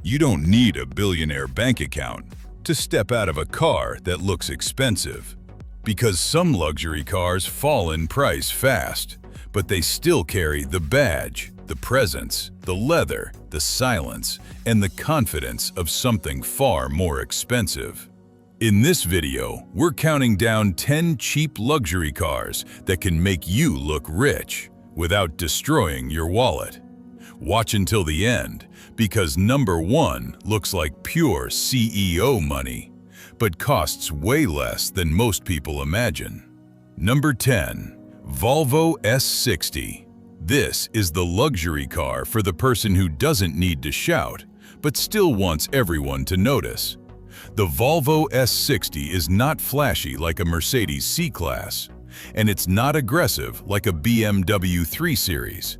You don't need a billionaire bank account to step out of a car that looks expensive. Because some luxury cars fall in price fast, but they still carry the badge, the presence, the leather, the silence, and the confidence of something far more expensive. In this video, we're counting down 10 cheap luxury cars that can make you look rich without destroying your wallet. Watch until the end, because number 1 looks like pure CEO money, but costs way less than most people imagine. Number 10. Volvo S60. This is the luxury car for the person who doesn't need to shout, but still wants everyone to notice. The Volvo S60 is not flashy like a Mercedes C-Class, and it's not aggressive like a BMW 3 Series.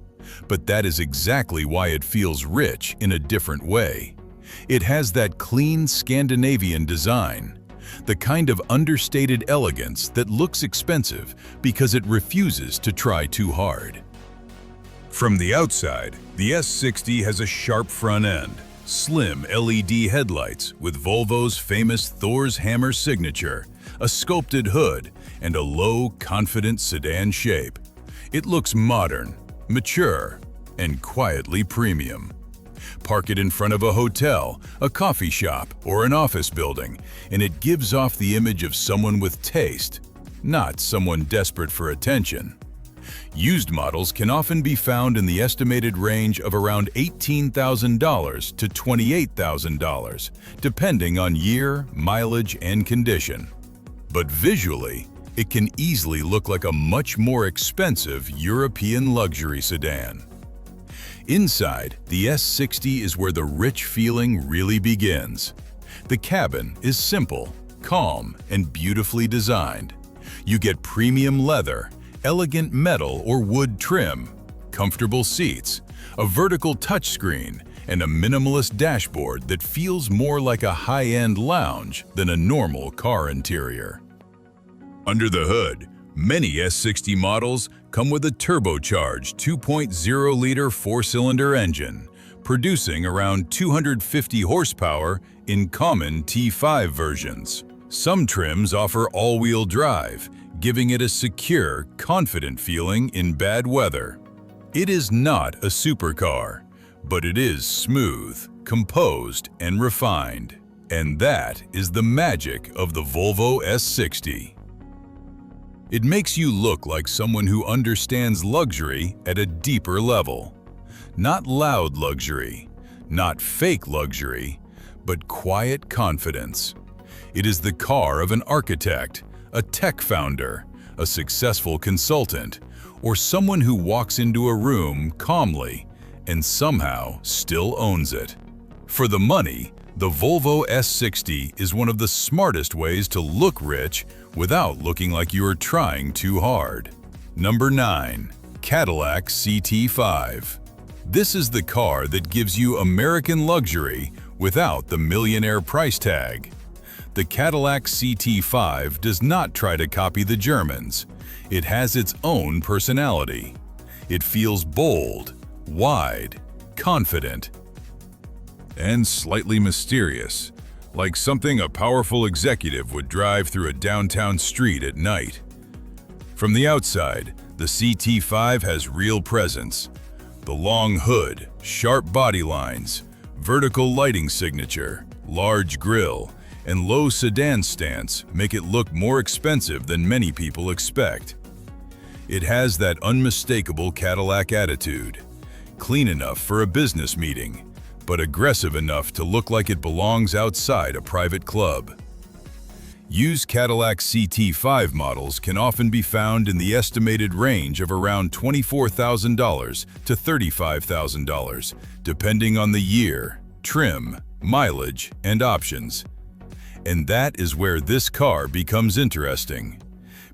But that is exactly why it feels rich in a different way. It has that clean Scandinavian design, the kind of understated elegance that looks expensive because it refuses to try too hard. From the outside, the S60 has a sharp front end, slim LED headlights with Volvo's famous Thor's hammer signature, a sculpted hood, and a low, confident sedan shape. It looks modern, mature, and quietly premium. Park it in front of a hotel, a coffee shop, or an office building, and it gives off the image of someone with taste, not someone desperate for attention. Used models can often be found in the estimated range of around $18,000 to $28,000, depending on year, mileage, and condition. But visually, it can easily look like a much more expensive European luxury sedan. Inside, the S60 is where the rich feeling really begins. The cabin is simple, calm, and beautifully designed. You get premium leather, elegant metal or wood trim, comfortable seats, a vertical touchscreen, and a minimalist dashboard that feels more like a high-end lounge than a normal car interior. Under the hood, many S60 models come with a turbocharged 2.0-liter four-cylinder engine, producing around 250 horsepower in common T5 versions. Some trims offer all-wheel drive, giving it a secure, confident feeling in bad weather. It is not a supercar, but it is smooth, composed, and refined. And that is the magic of the Volvo S60. It makes you look like someone who understands luxury at a deeper level. Not loud luxury, not fake luxury, but quiet confidence. It is the car of an architect, a tech founder, a successful consultant, or someone who walks into a room calmly and somehow still owns it. For the money, the Volvo S60 is one of the smartest ways to look rich without looking like you are trying too hard. Number 9. Cadillac CT5. This is the car that gives you American luxury without the millionaire price tag. The Cadillac CT5 does not try to copy the Germans. It has its own personality. It feels bold, wide, confident, and slightly mysterious, like something a powerful executive would drive through a downtown street at night. From the outside, the CT5 has real presence. The long hood, sharp body lines, vertical lighting signature, large grille, and low sedan stance make it look more expensive than many people expect. It has that unmistakable Cadillac attitude, clean enough for a business meeting, but aggressive enough to look like it belongs outside a private club. Used Cadillac CT5 models can often be found in the estimated range of around $24,000 to $35,000, depending on the year, trim, mileage, and options. And that is where this car becomes interesting.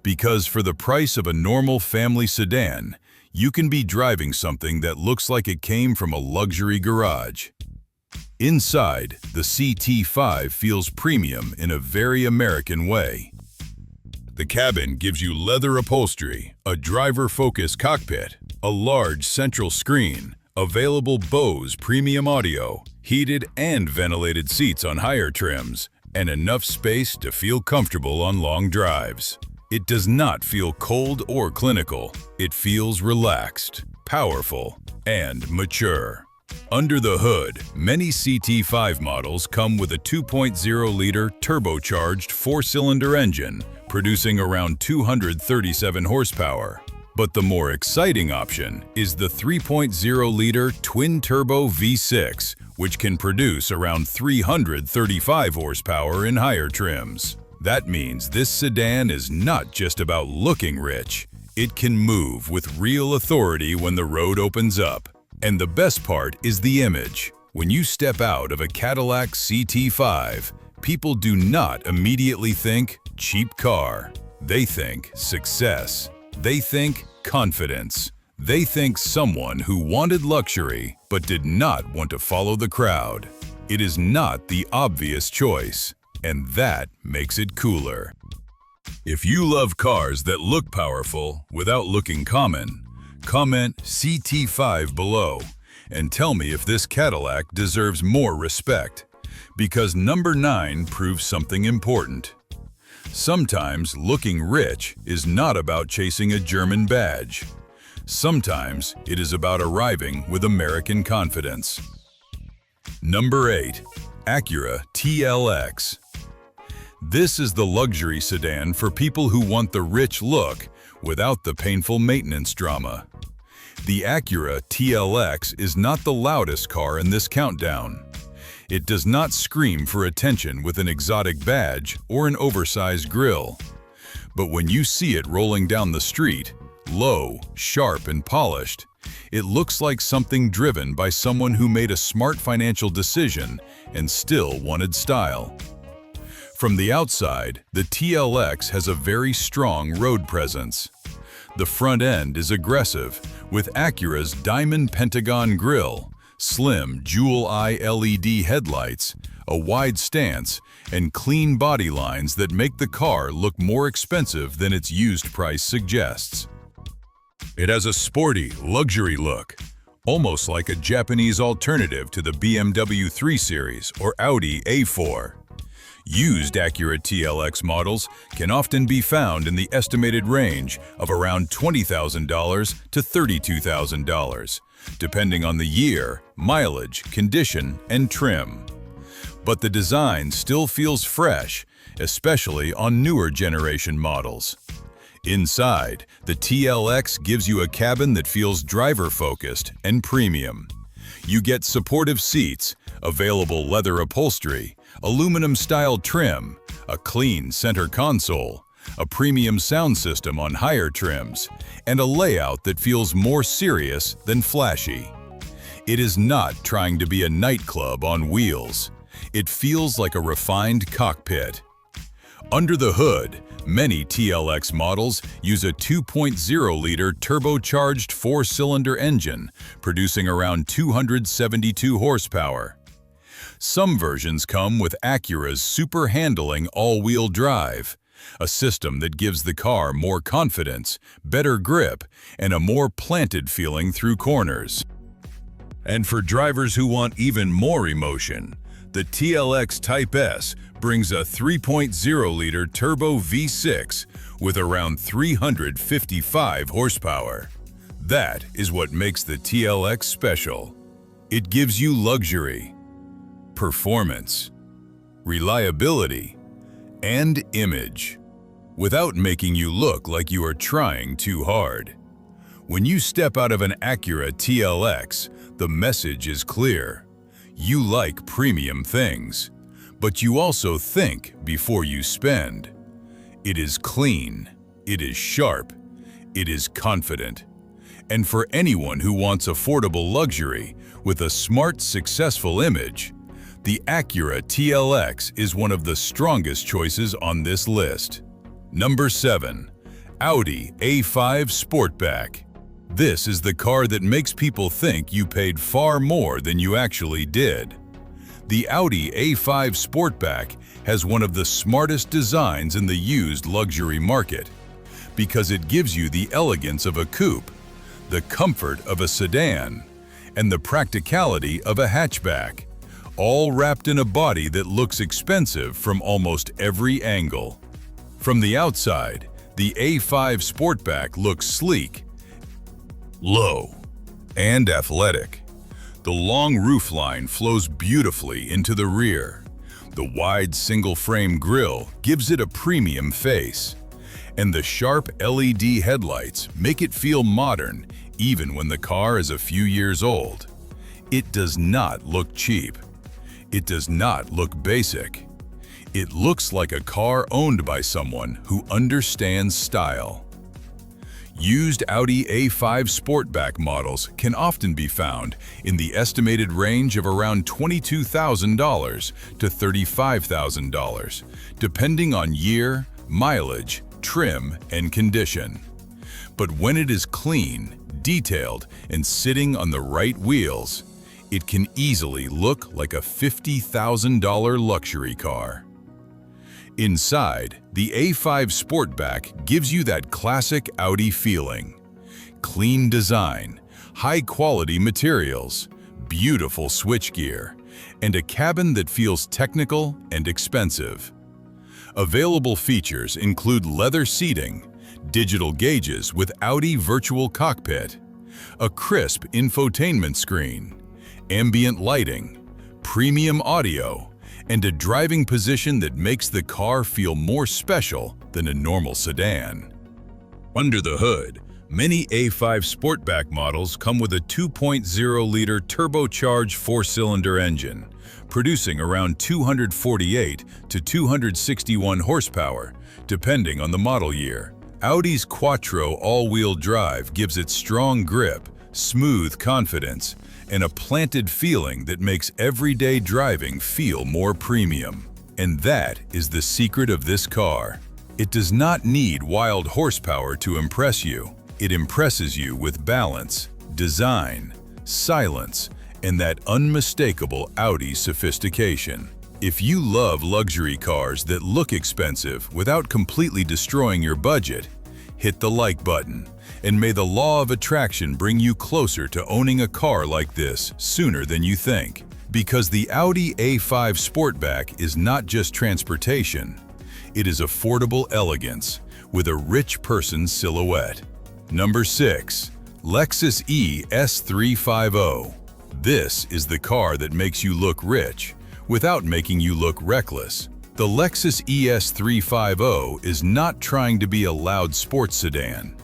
Because for the price of a normal family sedan, you can be driving something that looks like it came from a luxury garage. Inside, the CT5 feels premium in a very American way. The cabin gives you leather upholstery, a driver-focused cockpit, a large central screen, available Bose premium audio, heated and ventilated seats on higher trims, and enough space to feel comfortable on long drives. It does not feel cold or clinical. It feels relaxed, powerful, and mature. Under the hood, many CT5 models come with a 2.0-liter turbocharged four-cylinder engine, producing around 237 horsepower. But the more exciting option is the 3.0-liter twin-turbo V6, which can produce around 335 horsepower in higher trims. That means this sedan is not just about looking rich. It can move with real authority when the road opens up. And the best part is the image. When you step out of a Cadillac CT5, people do not immediately think cheap car. They think success. They think confidence. They think someone who wanted luxury but did not want to follow the crowd. It is not the obvious choice, and that makes it cooler. If you love cars that look powerful without looking common, comment CT5 below and tell me if this Cadillac deserves more respect, because number 9 proves something important. Sometimes looking rich is not about chasing a German badge. Sometimes it is about arriving with American confidence. Number 8. Acura TLX. This is the luxury sedan for people who want the rich look without the painful maintenance drama. The Acura TLX is not the loudest car in this countdown. It does not scream for attention with an exotic badge or an oversized grille. But when you see it rolling down the street, low, sharp, and polished, it looks like something driven by someone who made a smart financial decision and still wanted style. From the outside, the TLX has a very strong road presence. The front end is aggressive, with Acura's diamond pentagon grille, slim jewel-eye LED headlights, a wide stance, and clean body lines that make the car look more expensive than its used price suggests. It has a sporty, luxury look, almost like a Japanese alternative to the BMW 3 Series or Audi A4. Used Acura TLX models can often be found in the estimated range of around $20,000 to $32,000, depending on the year, mileage, condition, and trim. But the design still feels fresh, especially on newer generation models. Inside, the TLX gives you a cabin that feels driver-focused and premium. You get supportive seats, available leather upholstery, aluminum-style trim, a clean center console, a premium sound system on higher trims, and a layout that feels more serious than flashy. It is not trying to be a nightclub on wheels. It feels like a refined cockpit. Under the hood, many TLX models use a 2.0-liter turbocharged four-cylinder engine, producing around 272 horsepower. Some versions come with Acura's super handling all-wheel drive, a system that gives the car more confidence, better grip, and a more planted feeling through corners. And for drivers who want even more emotion, the TLX Type S brings a 3.0-liter turbo V6 with around 355 horsepower. That is what makes the TLX special. It gives you luxury, performance, reliability, and image, without making you look like you are trying too hard. When you step out of an Acura TLX, the message is clear. You like premium things, but you also think before you spend. It is clean, it is sharp, it is confident. And for anyone who wants affordable luxury with a smart, successful image, the Acura TLX is one of the strongest choices on this list. Number 7. Audi A5 Sportback. This is the car that makes people think you paid far more than you actually did. The Audi A5 Sportback has one of the smartest designs in the used luxury market, because it gives you the elegance of a coupe, the comfort of a sedan, and the practicality of a hatchback, all wrapped in a body that looks expensive from almost every angle. From the outside, the A5 Sportback looks sleek, low, and athletic. The long roofline flows beautifully into the rear. The wide single-frame grille gives it a premium face, and the sharp LED headlights make it feel modern even when the car is a few years old. It does not look cheap. It does not look basic. It looks like a car owned by someone who understands style. Used Audi A5 Sportback models can often be found in the estimated range of around $22,000 to $35,000, depending on year, mileage, trim, and condition. But when it is clean, detailed, and sitting on the right wheels, it can easily look like a $50,000 luxury car. Inside, the A5 Sportback gives you that classic Audi feeling. Clean design, high-quality materials, beautiful switchgear, and a cabin that feels technical and expensive. Available features include leather seating, digital gauges with Audi Virtual Cockpit, a crisp infotainment screen, ambient lighting, premium audio, and a driving position that makes the car feel more special than a normal sedan. Under the hood, many A5 Sportback models come with a 2.0-liter turbocharged four-cylinder engine, producing around 248 to 261 horsepower, depending on the model year. Audi's Quattro all-wheel drive gives it strong grip, smooth confidence, and a planted feeling that makes everyday driving feel more premium. And that is the secret of this car. It does not need wild horsepower to impress you. It impresses you with balance, design, silence, and that unmistakable Audi sophistication. If you love luxury cars that look expensive without completely destroying your budget, hit the like button. And may the law of attraction bring you closer to owning a car like this sooner than you think. Because the Audi A5 Sportback is not just transportation, it is affordable elegance with a rich person's silhouette. Number 6. Lexus ES350. This is the car that makes you look rich without making you look reckless. The Lexus ES350 is not trying to be a loud sports sedan.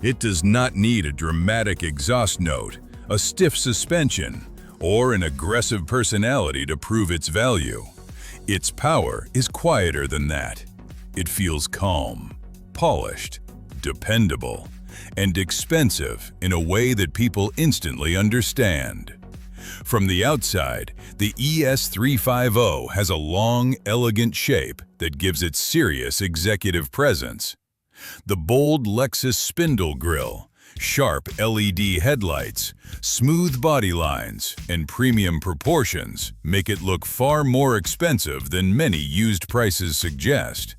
It does not need a dramatic exhaust note, a stiff suspension, or an aggressive personality to prove its value. Its power is quieter than that. It feels calm, polished, dependable, and expensive in a way that people instantly understand. From the outside, the ES350 has a long, elegant shape that gives it serious executive presence. The bold Lexus spindle grille, sharp LED headlights, smooth body lines, and premium proportions make it look far more expensive than many used prices suggest.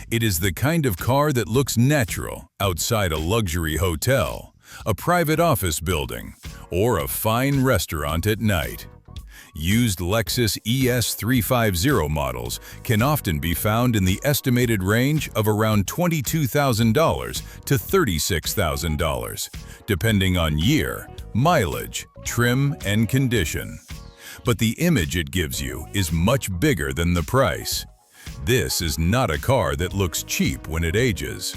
It is the kind of car that looks natural outside a luxury hotel, a private office building, or a fine restaurant at night. Used Lexus ES350 models can often be found in the estimated range of around $22,000 to $36,000, depending on year, mileage, trim, and condition. But the image it gives you is much bigger than the price. This is not a car that looks cheap when it ages.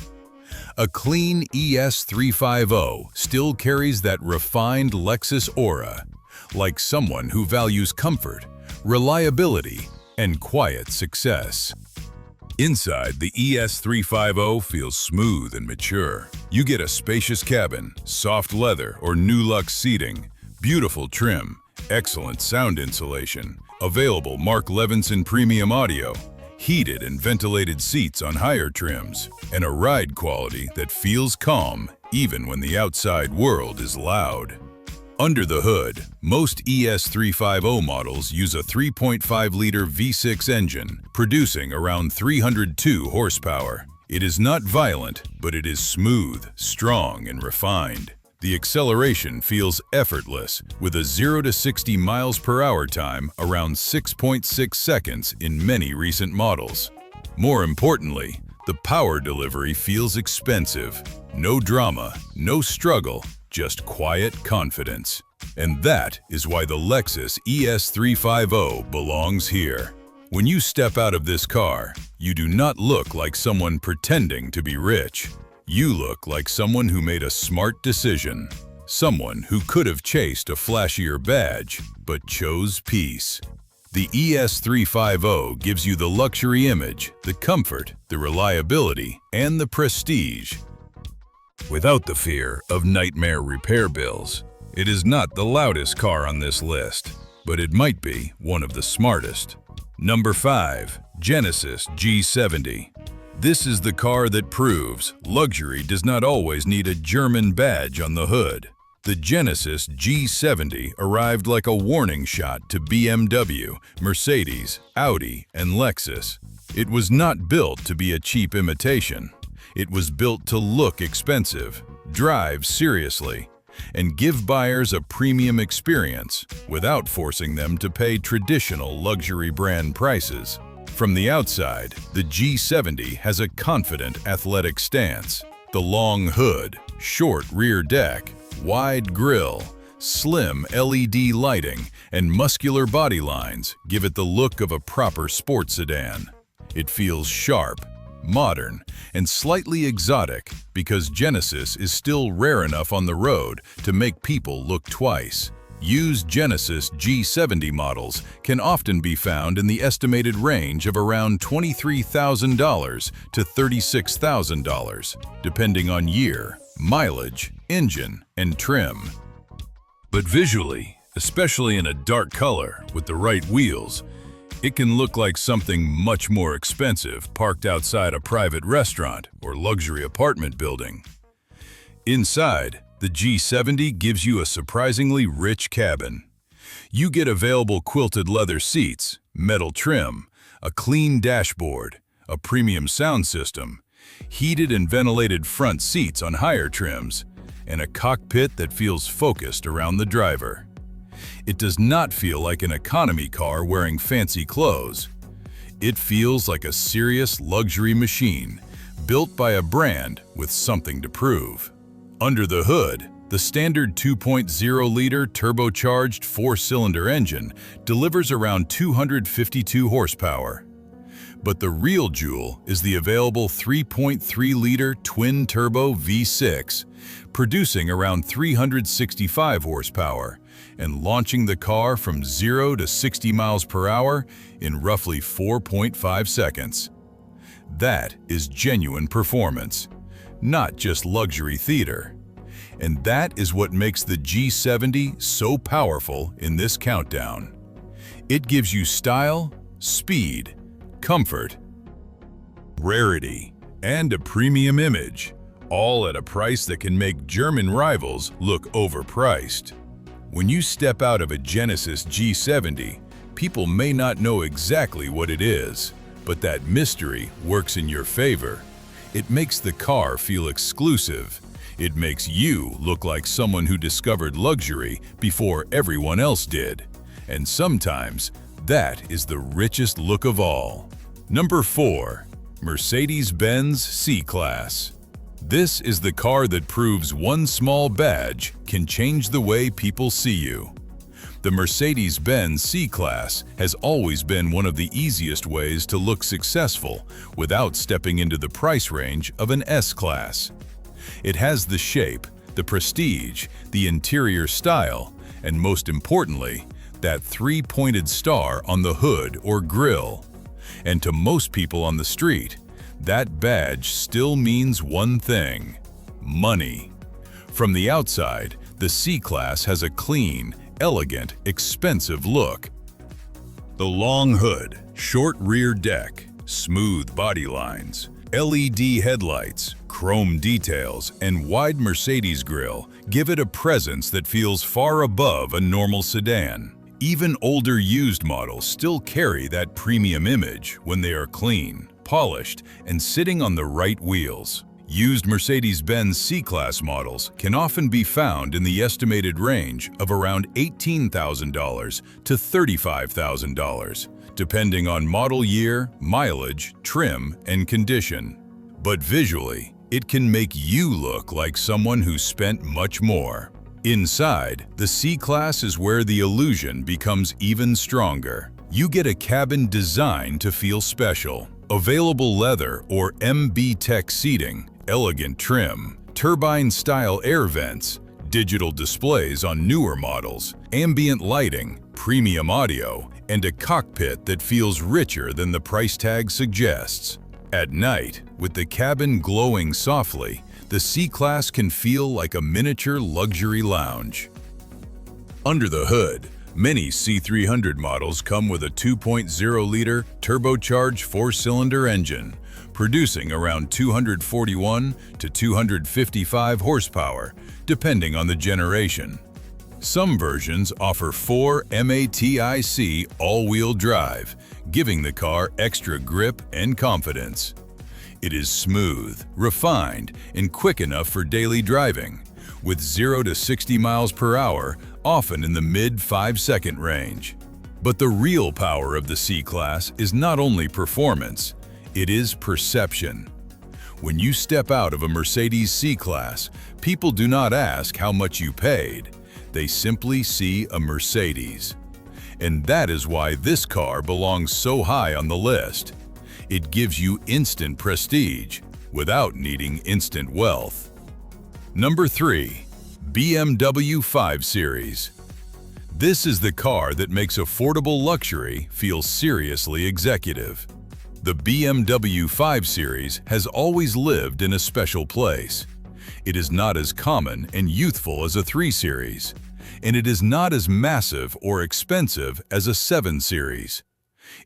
A clean ES350 still carries that refined Lexus aura, like someone who values comfort, reliability, and quiet success. Inside, the ES350 feels smooth and mature. You get a spacious cabin, soft leather or new-luxe seating, beautiful trim, excellent sound insulation, available Mark Levinson premium audio, heated and ventilated seats on higher trims, and a ride quality that feels calm even when the outside world is loud. Under the hood, most ES350 models use a 3.5-liter V6 engine, producing around 302 horsepower. It is not violent, but it is smooth, strong, and refined. The acceleration feels effortless with a 0 to 60 miles per hour time around 6.6 seconds in many recent models. More importantly, the power delivery feels expensive. No drama, no struggle, just quiet confidence. And that is why the Lexus ES350 belongs here. When you step out of this car, you do not look like someone pretending to be rich. You look like someone who made a smart decision. Someone who could have chased a flashier badge, but chose peace. The ES350 gives you the luxury image, the comfort, the reliability, and the prestige, without the fear of nightmare repair bills. It is not the loudest car on this list, but it might be one of the smartest. Number 5. Genesis G70. This is the car that proves luxury does not always need a German badge on the hood. The Genesis G70 arrived like a warning shot to BMW, Mercedes, Audi, and Lexus. It was not built to be a cheap imitation. It was built to look expensive, drive seriously, and give buyers a premium experience without forcing them to pay traditional luxury brand prices. From the outside, the G70 has a confident athletic stance. The long hood, short rear deck, wide grille, slim LED lighting, and muscular body lines give it the look of a proper sports sedan. It feels sharp, modern, and slightly exotic because Genesis is still rare enough on the road to make people look twice. Used Genesis G70 models can often be found in the estimated range of around $23,000 to $36,000, depending on year, mileage, engine, and trim. But visually, especially in a dark color with the right wheels, it can look like something much more expensive parked outside a private restaurant or luxury apartment building. Inside, the G70 gives you a surprisingly rich cabin. You get available quilted leather seats, metal trim, a clean dashboard, a premium sound system, heated and ventilated front seats on higher trims, and a cockpit that feels focused around the driver. It does not feel like an economy car wearing fancy clothes. It feels like a serious luxury machine, built by a brand with something to prove. Under the hood, the standard 2.0-liter turbocharged four-cylinder engine delivers around 252 horsepower. But the real jewel is the available 3.3-liter twin-turbo V6, producing around 365 horsepower and launching the car from 0 to 60 miles per hour in roughly 4.5 seconds. That is genuine performance, not just luxury theater. And that is what makes the G70 so powerful in this countdown. It gives you style, speed, comfort, rarity, and a premium image, all at a price that can make German rivals look overpriced. When you step out of a Genesis G70, people may not know exactly what it is, but that mystery works in your favor. It makes the car feel exclusive. It makes you look like someone who discovered luxury before everyone else did. And sometimes, that is the richest look of all. Number 4. Mercedes-Benz C-Class. This is the car that proves one small badge can change the way people see you. The Mercedes-Benz C-Class has always been one of the easiest ways to look successful without stepping into the price range of an S-Class. It has the shape, the prestige, the interior style, and most importantly, that three-pointed star on the hood or grille. And to most people on the street, that badge still means one thing: money. From the outside, the C-Class has a clean, elegant, expensive look. The long hood, short rear deck, smooth body lines, LED headlights, chrome details, and wide Mercedes grille give it a presence that feels far above a normal sedan. Even older used models still carry that premium image when they are clean, polished, and sitting on the right wheels. Used Mercedes-Benz C-Class models can often be found in the estimated range of around $18,000 to $35,000, depending on model year, mileage, trim, and condition. But visually, it can make you look like someone who spent much more. Inside, the C-Class is where the illusion becomes even stronger. You get a cabin designed to feel special. Available leather or MB Tech seating, elegant trim, turbine-style air vents, digital displays on newer models, ambient lighting, premium audio, and a cockpit that feels richer than the price tag suggests. At night, with the cabin glowing softly, the C-Class can feel like a miniature luxury lounge. Under the hood, many C300 models come with a 2.0-liter turbocharged four-cylinder engine, producing around 241 to 255 horsepower, depending on the generation. Some versions offer 4 MATIC all-wheel drive, giving the car extra grip and confidence. It is smooth, refined, and quick enough for daily driving, with 0 to 60 miles per hour often in the mid-5-second range. But the real power of the C-Class is not only performance, it is perception. When you step out of a Mercedes C-Class, people do not ask how much you paid. They simply see a Mercedes. And that is why this car belongs so high on the list. It gives you instant prestige without needing instant wealth. Number 3. BMW 5 Series. This is the car that makes affordable luxury feel seriously executive. The BMW 5 Series has always lived in a special place. It is not as common and youthful as a 3 Series, and it is not as massive or expensive as a 7 Series.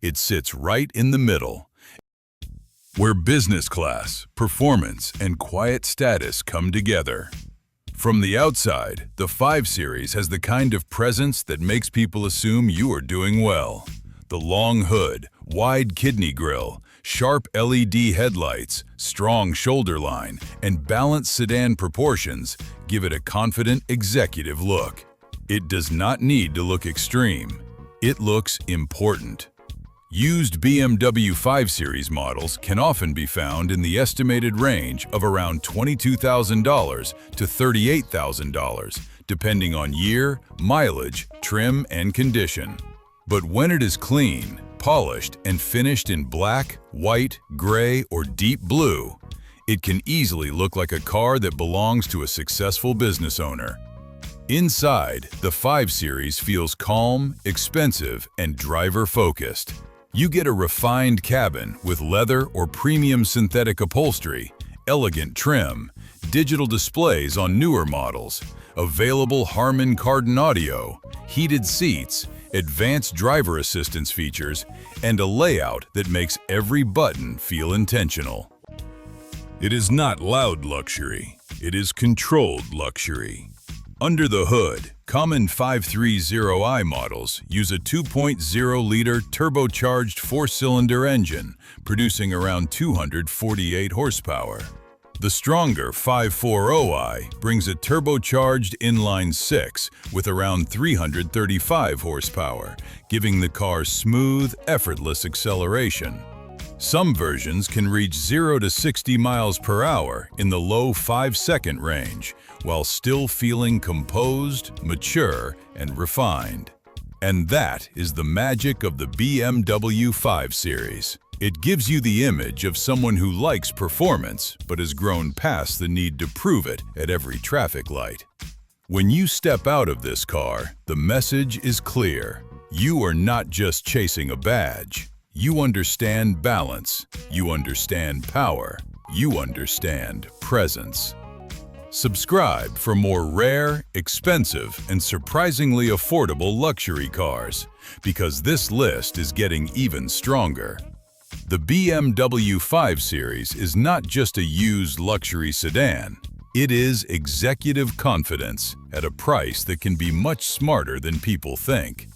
It sits right in the middle, where business class, performance, and quiet status come together. From the outside, the 5 Series has the kind of presence that makes people assume you are doing well. The long hood, wide kidney grille, sharp LED headlights, strong shoulder line, and balanced sedan proportions give it a confident executive look. It does not need to look extreme. It looks important. Used BMW 5 Series models can often be found in the estimated range of around $22,000 to $38,000, depending on year, mileage, trim, and condition. But when it is clean, polished, and finished in black, white, gray, or deep blue, it can easily look like a car that belongs to a successful business owner. Inside, the 5 Series feels calm, expensive, and driver-focused. You get a refined cabin with leather or premium synthetic upholstery, elegant trim, digital displays on newer models, available Harman Kardon audio, heated seats, advanced driver assistance features, and a layout that makes every button feel intentional. It is not loud luxury, it is controlled luxury. Under the hood, common 530i models use a 2.0-liter turbocharged four-cylinder engine, producing around 248 horsepower. The stronger 540i brings a turbocharged inline-6 with around 335 horsepower, giving the car smooth, effortless acceleration. Some versions can reach 0 to 60 miles per hour in the low 5-second range, while still feeling composed, mature, and refined. And that is the magic of the BMW 5 Series. It gives you the image of someone who likes performance but has grown past the need to prove it at every traffic light. When you step out of this car, the message is clear. You are not just chasing a badge. You understand balance. You understand power. You understand presence. Subscribe for more rare, expensive, and surprisingly affordable luxury cars, because this list is getting even stronger. The BMW 5 Series is not just a used luxury sedan. It is executive confidence at a price that can be much smarter than people think.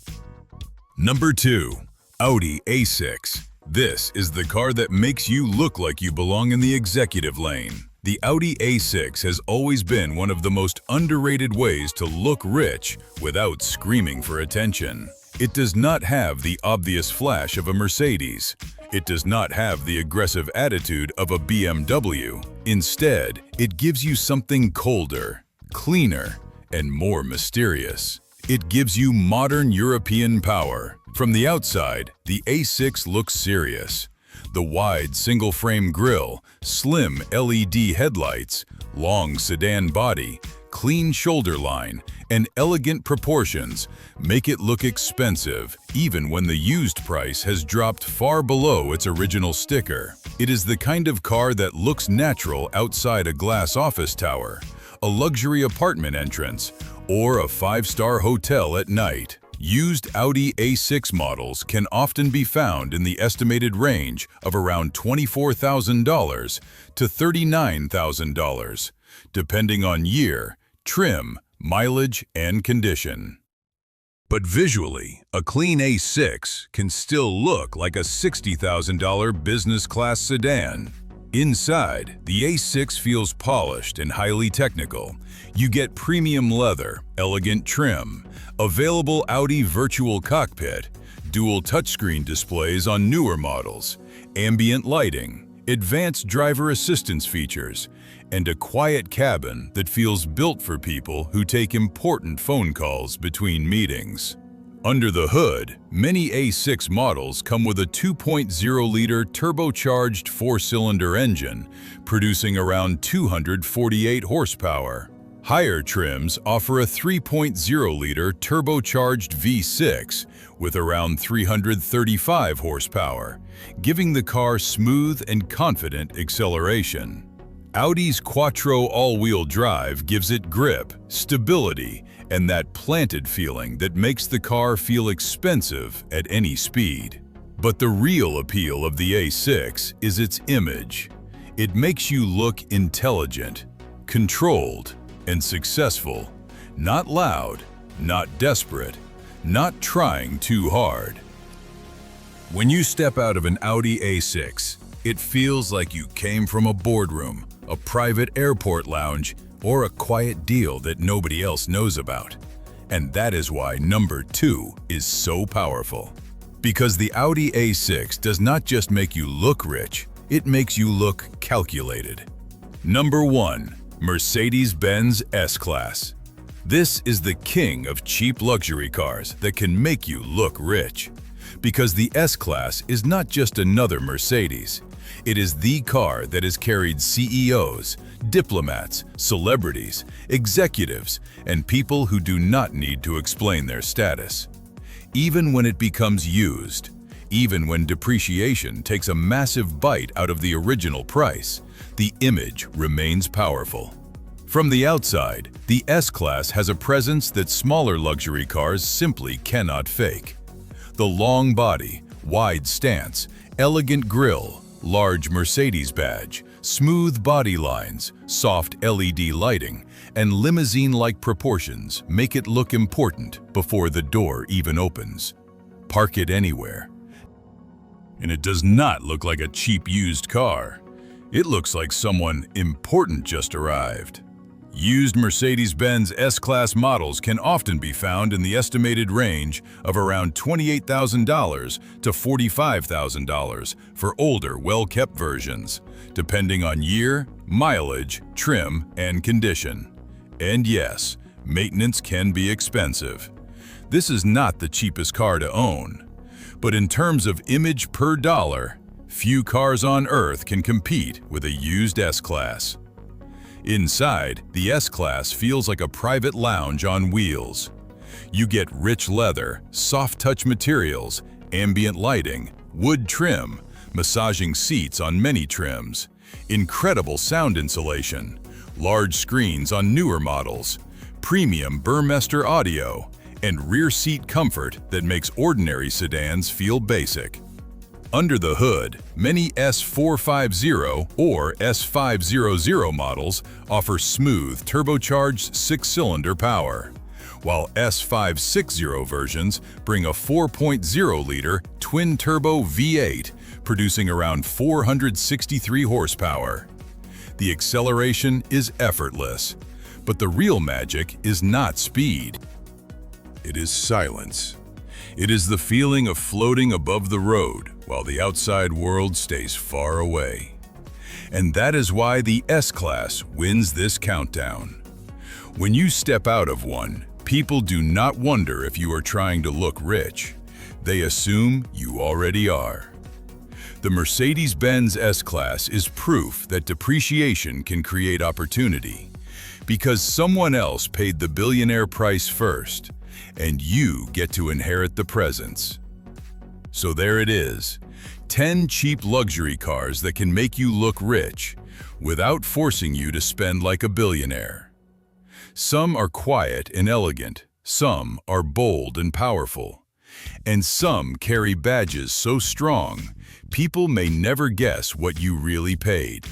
Number 2. Audi A6. This is the car that makes you look like you belong in the executive lane. The Audi A6 has always been one of the most underrated ways to look rich without screaming for attention. It does not have the obvious flash of a Mercedes. It does not have the aggressive attitude of a BMW. Instead, it gives you something colder, cleaner, and more mysterious. It gives you modern European power. From the outside, the A6 looks serious. The wide single-frame grille, slim LED headlights, long sedan body, clean shoulder line, and elegant proportions make it look expensive, even when the used price has dropped far below its original sticker. It is the kind of car that looks natural outside a glass office tower, a luxury apartment entrance, or a five-star hotel at night. Used Audi A6 models can often be found in the estimated range of around $24,000 to $39,000, depending on year, trim, mileage, and condition. But visually, a clean A6 can still look like a $60,000 business-class sedan. Inside, the A6 feels polished and highly technical. You get premium leather, elegant trim, available Audi virtual cockpit, dual touchscreen displays on newer models, ambient lighting, advanced driver assistance features, and a quiet cabin that feels built for people who take important phone calls between meetings. Under the hood, many A6 models come with a 2.0-liter turbocharged four-cylinder engine, producing around 248 horsepower. Higher trims offer a 3.0-liter turbocharged V6 with around 335 horsepower, giving the car smooth and confident acceleration. Audi's Quattro all-wheel drive gives it grip, stability, and that planted feeling that makes the car feel expensive at any speed. But the real appeal of the A6 is its image. It makes you look intelligent, controlled, and successful, not loud, not desperate, not trying too hard. When you step out of an Audi A6, it feels like you came from a boardroom, a private airport lounge, or a quiet deal that nobody else knows about. And that is why number 2 is so powerful. Because the Audi A6 does not just make you look rich, it makes you look calculated. Number 1. Mercedes-Benz S-Class. This is the king of cheap luxury cars that can make you look rich. Because the S-Class is not just another Mercedes. It is the car that has carried CEOs, diplomats, celebrities, executives, and people who do not need to explain their status. Even when it becomes used, even when depreciation takes a massive bite out of the original price, the image remains powerful. From the outside, the S-Class has a presence that smaller luxury cars simply cannot fake. The long body, wide stance, elegant grille, large Mercedes badge, smooth body lines, soft LED lighting, and limousine-like proportions make it look important before the door even opens. Park it anywhere, and it does not look like a cheap used car. It looks like someone important just arrived. Used Mercedes-Benz S-Class models can often be found in the estimated range of around $28,000 to $45,000 for older, well-kept versions, depending on year, mileage, trim, and condition. And yes, maintenance can be expensive. This is not the cheapest car to own. But in terms of image per dollar, few cars on Earth can compete with a used S-Class. Inside, the S-Class feels like a private lounge on wheels. You get rich leather, soft-touch materials, ambient lighting, wood trim, massaging seats on many trims, incredible sound insulation, large screens on newer models, premium Burmester audio, and rear seat comfort that makes ordinary sedans feel basic. Under the hood, many S450 or S500 models offer smooth turbocharged 6-cylinder power, while S560 versions bring a 4.0-liter twin-turbo V8 producing around 463 horsepower. The acceleration is effortless, but the real magic is not speed. It is silence. It is the feeling of floating above the road while the outside world stays far away. And that is why the S-Class wins this countdown. When you step out of one, people do not wonder if you are trying to look rich. They assume you already are. The Mercedes-Benz S-Class is proof that depreciation can create opportunity, because someone else paid the billionaire price first, and you get to inherit the presents. So there it is, 10 cheap luxury cars that can make you look rich without forcing you to spend like a billionaire. Some are quiet and elegant, some are bold and powerful, and some carry badges so strong, people may never guess what you really paid.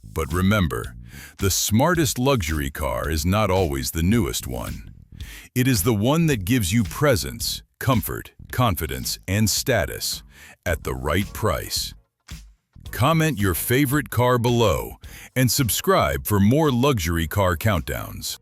But remember, the smartest luxury car is not always the newest one. It is the one that gives you presence, comfort, confidence, and status at the right price. Comment your favorite car below and subscribe for more luxury car countdowns.